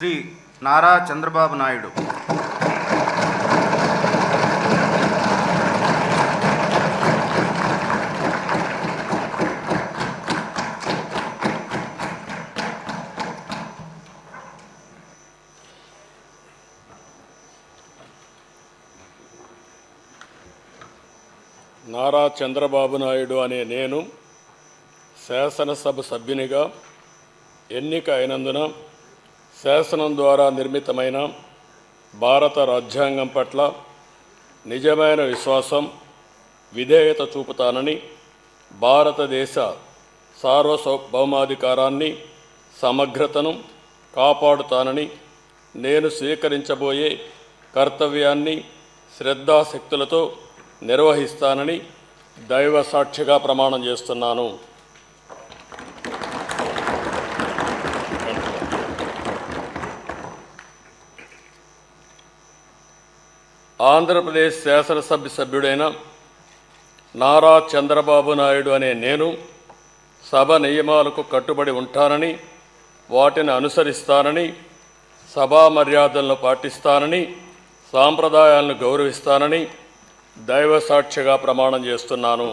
శ్రీ నారా చంద్రబాబు నాయుడు. నారా చంద్రబాబు నాయుడు అనే నేను శాసనసభ సభ్యునిగా ఎన్నిక అయినందున శాసనం ద్వారా నిర్మితమైన భారత రాజ్యాంగం పట్ల నిజమైన విశ్వాసం, విధేయత చూపుతానని, భారతదేశ సార్వభౌమాధికారాన్ని, సమగ్రతను కాపాడుతానని, నేను స్వీకరించబోయే కర్తవ్యాన్ని శ్రద్ధాశక్తులతో నిర్వహిస్తానని దైవ సాక్షిగా ప్రమాణం చేస్తున్నాను. ఆంధ్రప్రదేశ్ శాసనసభ సభ్యుడైన నారా చంద్రబాబు నాయుడు అనే నేను సభ నియమాలకు కట్టుబడి ఉంటానని, వాటిని అనుసరిస్తానని, సభా మర్యాదలను పాటిస్తానని, సాంప్రదాయాలను గౌరవిస్తానని దైవ సాక్షిగా ప్రమాణం చేస్తున్నాను.